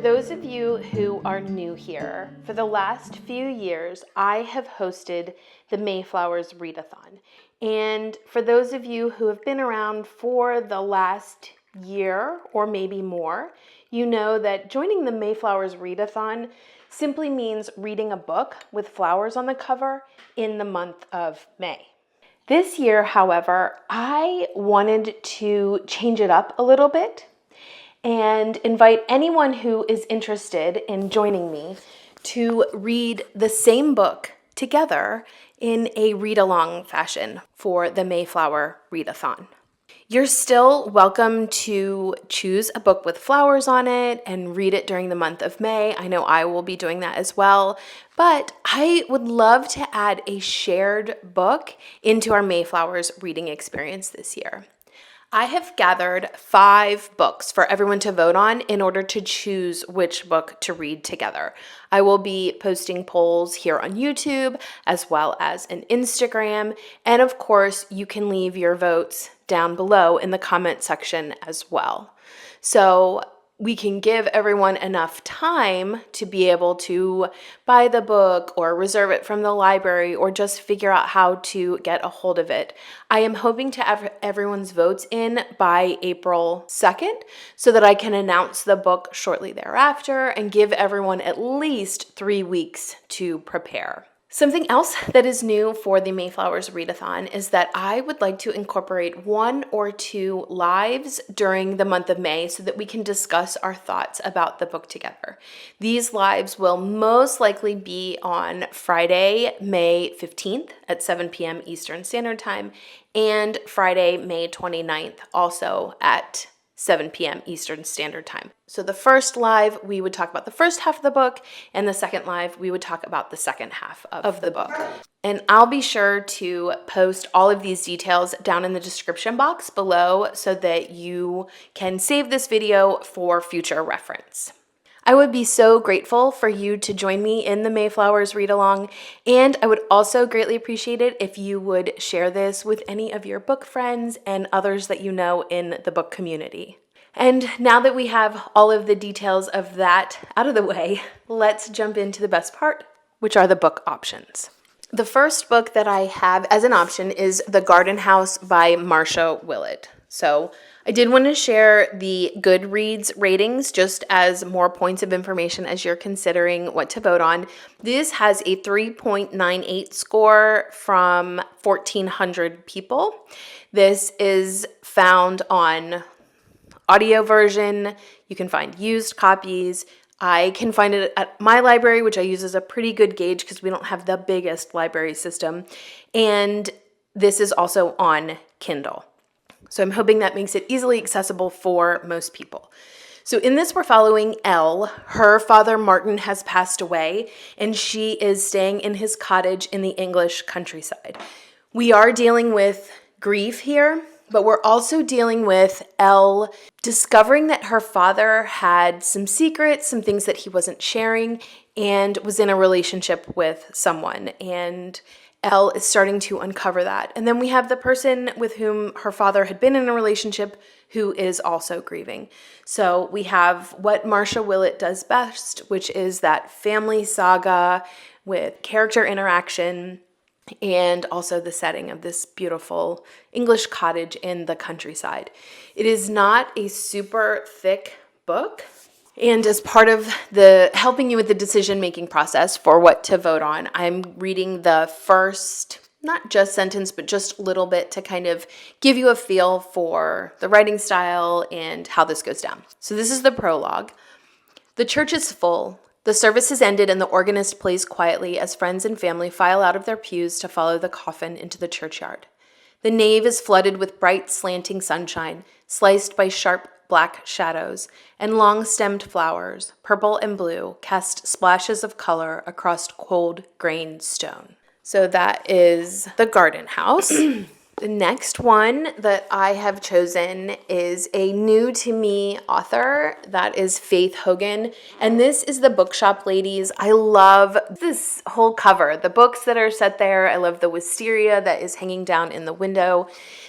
those of you who are new here, for the last few years, I have hosted the May Flowers Readathon. And for those of you who have been around for the last year or maybe more, you know that joining the May Flowers Readathon simply means reading a book with flowers on the cover in the month of May. This year, however, I wanted to change it up a little bit and invite anyone who is interested in joining me to read the same book together in a read-along fashion for the May Flower Readathon. You're still welcome to choose a book with flowers on it and read it during the month of May. I know I will be doing that as well, but I would love to add a shared book into our May Flowers reading experience this year. I have gathered 5 books for everyone to vote on in order to choose which book to read together. I will be posting polls here on YouTube as well as an Instagram, and of course you can leave your votes down below in the comment section as well. So we can give everyone enough time to be able to buy the book or reserve it from the library or just figure out how to get a hold of it. I am hoping to have everyone's votes in by April 2nd so that I can announce the book shortly thereafter and give everyone at least 3 weeks to prepare. Something else that is new for the May Flowers Readathon is that I would like to incorporate 1 or 2 lives during the month of May so that we can discuss our thoughts about the book together. These lives will most likely be on Friday, May 15th at 7 p.m. Eastern Standard Time and Friday, May 29th, also at 7 p.m. Eastern Standard Time. So the first live, we would talk about the first half of the book, and the second live, we would talk about the second half of the book. And I'll be sure to post all of these details down in the description box below so that you can save this video for future reference. I would be so grateful for you to join me in the May Flowers Read Along, and I would also greatly appreciate it if you would share this with any of your book friends and others that you know in the book community. And now that we have all of the details of that out of the way, let's jump into the best part, which are the book options. The first book that I have as an option is The Garden House by Marcia Willett. So I did want to share the Goodreads ratings just as more points of information as you're considering what to vote on. This has a 3.98 score from 1,400 people. This is found on audio version. You can find used copies. I can find it at my library, which I use as a pretty good gauge because we don't have the biggest library system. And this is also on Kindle. So I'm hoping that makes it easily accessible for most people. So in this, we're following Elle. Her father, Martin, has passed away, and she is staying in his cottage in the English countryside. We are dealing with grief here, but we're also dealing with Elle discovering that her father had some secrets, some things that he wasn't sharing, and was in a relationship with someone. And Elle is starting to uncover that. And then we have the person with whom her father had been in a relationship who is also grieving. So we have what Marcia Willett does best, which is that family saga with character interaction and also the setting of this beautiful English cottage in the countryside. It is not a super thick book. And as part of the helping you with the decision-making process for what to vote on, I'm reading the first, not just sentence, but just a little bit to kind of give you a feel for the writing style and how this goes down. So this is the prologue. The church is full. The service has ended and the organist plays quietly as friends and family file out of their pews to follow the coffin into the churchyard. The nave is flooded with bright, slanting sunshine, sliced by sharp black shadows, and long-stemmed flowers, purple and blue, cast splashes of color across cold-grained stone. So that is The Garden House. The next one that I have chosen is a new to me author. That is Faith Hogan. And this is The Bookshop Ladies. I love this whole cover. The books that are set there. I love the wisteria that is hanging down in the window.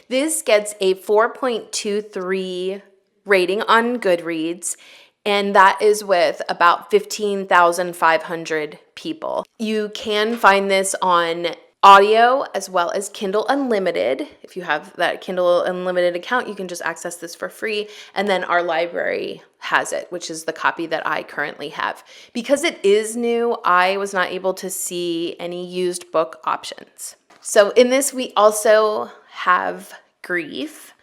This gets a 4.23 rating on Goodreads. And that is with about 15,500 people. You can find this on audio as well as Kindle Unlimited. If you have that Kindle Unlimited account, you can just access this for free. And then our library has it, which is the copy that I currently have. Because it is new, I was not able to see any used book options. So in this, we also have grief.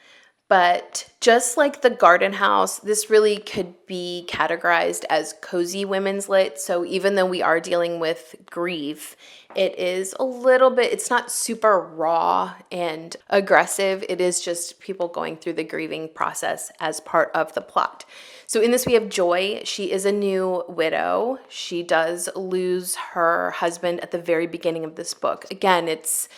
But just like The Garden House, this really could be categorized as cozy women's lit. So even though we are dealing with grief, it is a little bit, it's not super raw and aggressive. It is just people going through the grieving process as part of the plot. So in this, we have Joy. She is a new widow. She does lose her husband at the very beginning of this book. Again, it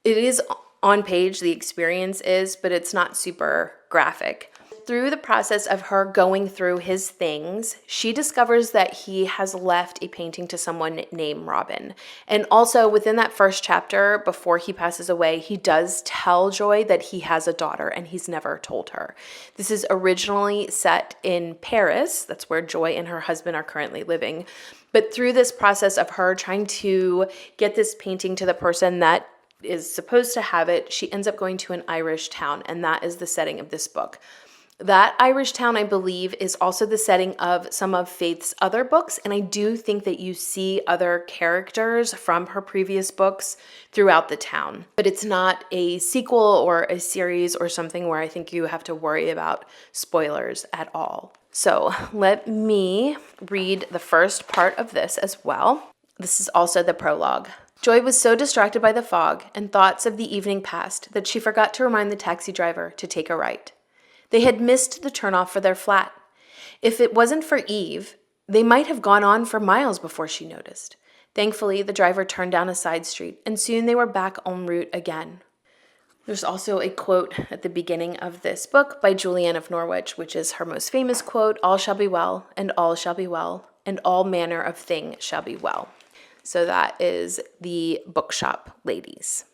is on page, the experience is, but it's not super graphic. Through the process of her going through his things, she discovers that he has left a painting to someone named Robin. And also within that first chapter, before he passes away, he does tell Joy that he has a daughter and he's never told her. This is originally set in Paris. That's where Joy and her husband are currently living. But through this process of her trying to get this painting to the person that is supposed to have it, she ends up going to an Irish town, and that is the setting of this book. That Irish town, I believe, is also the setting of some of Faith's other books, and I do think that you see other characters from her previous books throughout the town. But it's not a sequel or a series or something where I think you have to worry about spoilers at all. So let me read the first part of this as well. This is also the prologue. Joy was so distracted by the fog and thoughts of the evening past that she forgot to remind the taxi driver to take a right. They had missed the turnoff for their flat. If it wasn't for Eve, they might have gone on for miles before she noticed. Thankfully, the driver turned down a side street, and soon they were back en route again. There's also a quote at the beginning of this book by Julianne of Norwich, which is her most famous quote, "All shall be well, and all shall be well, and all manner of thing shall be well." So that is the Bookshop Ladies.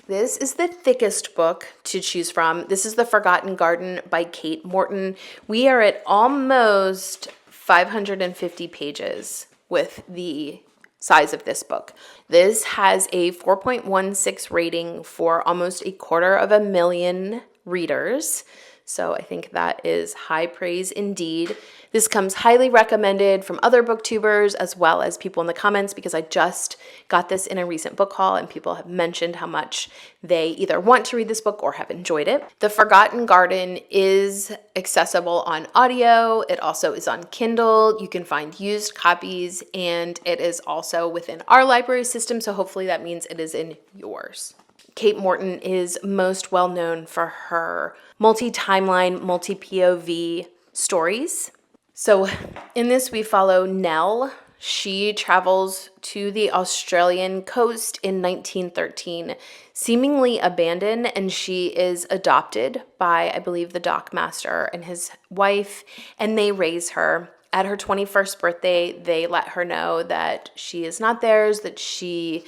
This is the thickest book to choose from. This is The Forgotten Garden by Kate Morton. We are at almost 550 pages with the size of this book. This has a 4.16 rating for almost 250,000 readers. So I think that is high praise indeed. This comes highly recommended from other booktubers as well as people in the comments, because I just got this in a recent book haul and people have mentioned how much they either want to read this book or have enjoyed it. The Forgotten Garden is accessible on audio. It also is on Kindle. You can find used copies, and it is also within our library system, so hopefully that means it is in yours. Kate Morton is most well known for her multi-timeline, multi-POV stories. So in this, we follow Nell. She travels to the Australian coast in 1913, seemingly abandoned, and she is adopted by, I believe, the dockmaster and his wife, and they raise her. At her 21st birthday, they let her know that she is not theirs, that she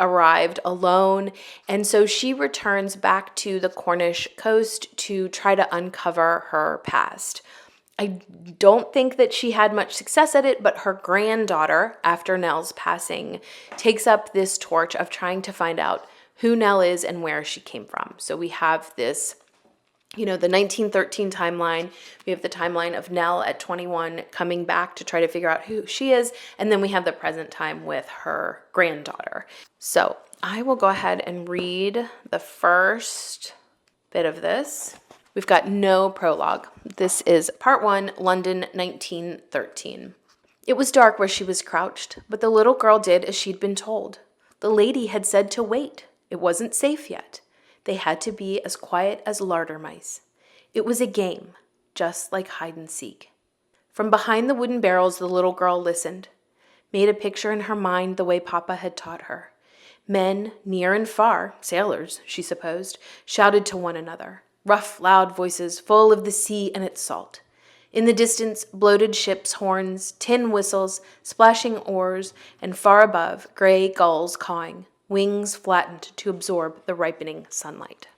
arrived alone, and so she returns back to the Cornish coast to try to uncover her past. I don't think that she had much success at it, but her granddaughter, after Nell's passing, takes up this torch of trying to find out who Nell is and where she came from. So we have this, the 1913 timeline. We have the timeline of Nell at 21 coming back to try to figure out who she is. And then we have the present time with her granddaughter. So I will go ahead and read the first bit of this. We've got no prologue. This is part 1, London, 1913. It was dark where she was crouched, but the little girl did as she'd been told. The lady had said to wait. It wasn't safe yet. They had to be as quiet as larder mice. It was a game, just like hide and seek. From behind the wooden barrels, the little girl listened, made a picture in her mind the way Papa had taught her. Men, near and far, sailors, she supposed, shouted to one another. Rough, loud voices full of the sea and its salt. In the distance, bloated ships' horns, tin whistles, splashing oars, and far above, gray gulls cawing, wings flattened to absorb the ripening sunlight.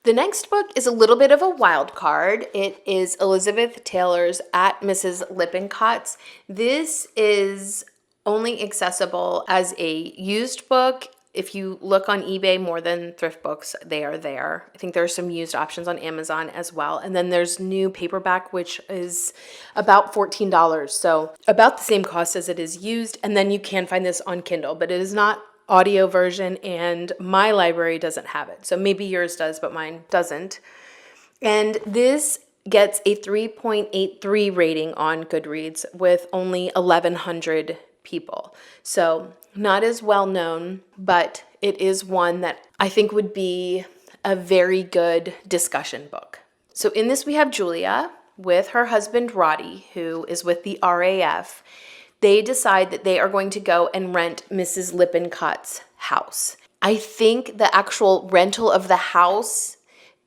The next book is a little bit of a wild card. It is Elizabeth Taylor's At Mrs. Lippincot's. This is only accessible as a used book. If you look on eBay more than thrift books, they are there. I think there are some used options on Amazon as well. And then there's new paperback, which is about $14. So about the same cost as it is used. And then you can find this on Kindle, but it is not audio version, and my library doesn't have it. So maybe yours does, but mine doesn't. And this gets a 3.83 rating on Goodreads with only 1,100 people. So not as well known, but it is one that I think would be a very good discussion book. So in this we have Julia with her husband Roddy, who is with the RAF. They decide that they are going to go and rent Mrs. Lippincot's house. I think the actual rental of the house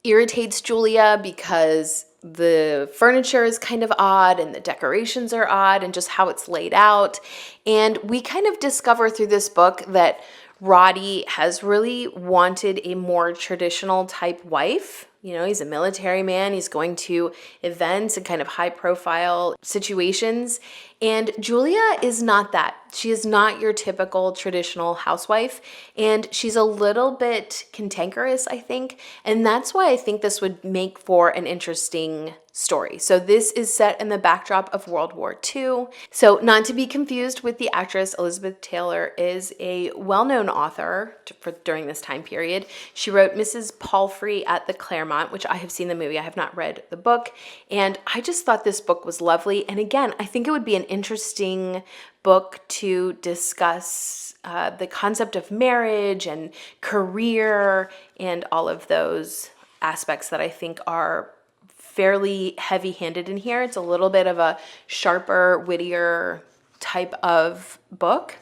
irritates Julia because the furniture is kind of odd and the decorations are odd and just how it's laid out. And we kind of discover through this book that Roddy has really wanted a more traditional type wife. You know, he's a military man. He's going to events and kind of high profile situations. And Julia is not that. She is not your typical traditional housewife. And she's a little bit cantankerous, I think. And that's why I think this would make for an interesting story. So this is set in the backdrop of World War II. So not to be confused with the actress, Elizabeth Taylor is a well-known author during this time period. She wrote Mrs. Palfrey at the Claremont, which I have seen the movie. I have not read the book. And I just thought this book was lovely. And again, I think it would be an interesting book to discuss the concept of marriage and career and all of those aspects that I think are fairly heavy-handed in here. It's a little bit of a sharper, wittier type of book.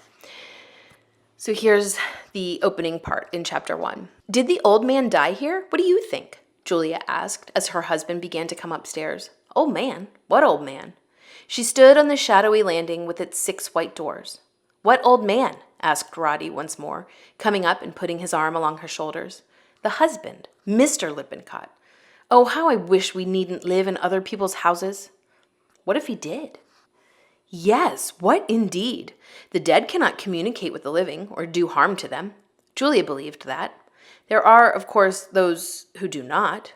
So here's the opening part in chapter 1. Did the old man die here? What do you think? Julia asked as her husband began to come upstairs. Old man? What old man? She stood on the shadowy landing with its 6 white doors. What old man? Asked Roddy once more, coming up and putting his arm along her shoulders. The husband, Mr. Lippincott. Oh, how I wish we needn't live in other people's houses. What if he did? Yes, what indeed? The dead cannot communicate with the living or do harm to them. Julia believed that. There are, of course, those who do not.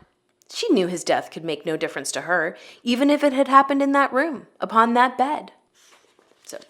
She knew his death could make no difference to her, even if it had happened in that room, upon that bed. So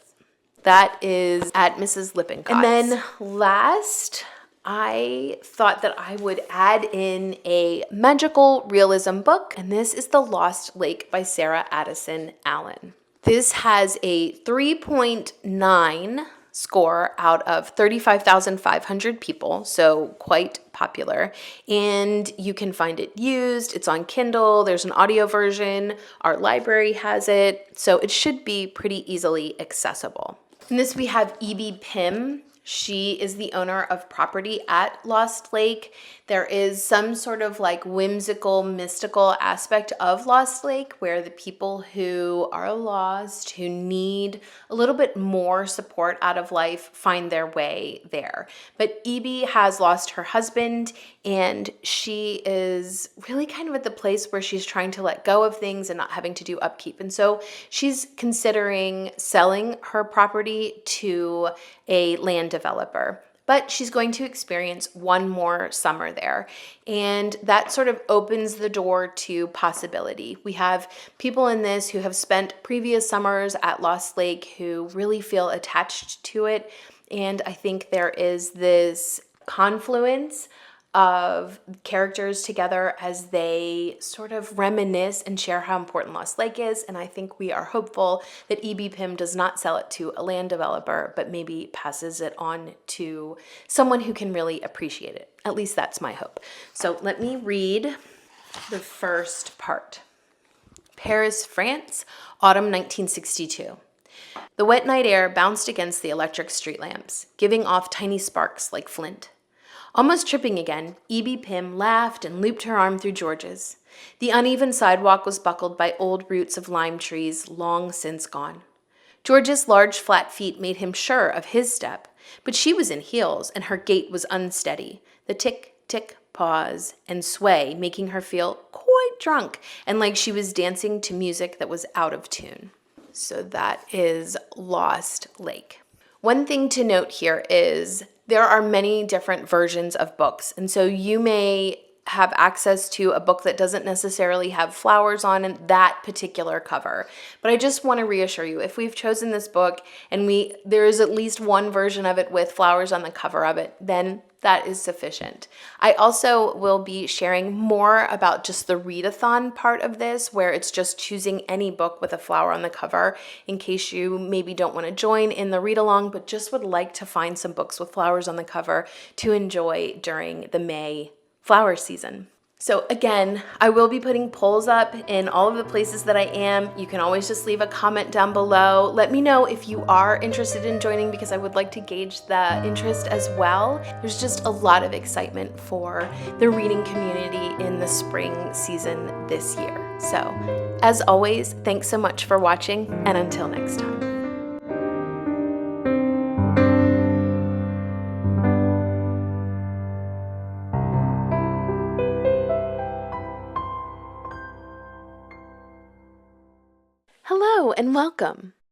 that is At Mrs. Lippincot's. And then last, I thought that I would add in a magical realism book, and this is The Lost Lake by Sarah Addison Allen. This has a 3.9 score out of 35,500 people, so quite popular. And you can find it used. It's on Kindle. There's an audio version. Our library has it. So it should be pretty easily accessible. In this, we have E.B. Pym. She is the owner of property at Lost Lake. There is some sort of like whimsical, mystical aspect of Lost Lake where the people who are lost, who need a little bit more support out of life, find their way there. But E.B. has lost her husband, and she is really kind of at the place where she's trying to let go of things and not having to do upkeep. And so she's considering selling her property to a land developer. But she's going to experience one more summer there. And that sort of opens the door to possibility. We have people in this who have spent previous summers at Lost Lake who really feel attached to it. And I think there is this confluence of characters together as they sort of reminisce and share how important Lost Lake is. And I think we are hopeful that E.B. Pym does not sell it to a land developer, but maybe passes it on to someone who can really appreciate it. At least that's my hope. So let me read the first part. Paris, France, autumn 1962. The wet night air bounced against the electric street lamps, giving off tiny sparks like flint. Almost tripping again, E.B. Pym laughed and looped her arm through George's. The uneven sidewalk was buckled by old roots of lime trees long since gone. George's large flat feet made him sure of his step, but she was in heels and her gait was unsteady, the tick, tick, pause, and sway, making her feel quite drunk and like she was dancing to music that was out of tune. So that is Lost Lake. One thing to note here is there are many different versions of books, and so you may have access to a book that doesn't necessarily have flowers on that particular cover. But I just want to reassure you, if we've chosen this book and there is at least one version of it with flowers on the cover of it, then that is sufficient. I also will be sharing more about just the readathon part of this, where it's just choosing any book with a flower on the cover, in case you maybe don't want to join in the read along, but just would like to find some books with flowers on the cover to enjoy during the May flower season. So again, I will be putting polls up in all of the places that I am. You can always just leave a comment down below. Let me know if you are interested in joining, because I would like to gauge the interest as well. There's just a lot of excitement for the reading community in the spring season this year. So as always, thanks so much for watching, and until next time. Hello and welcome.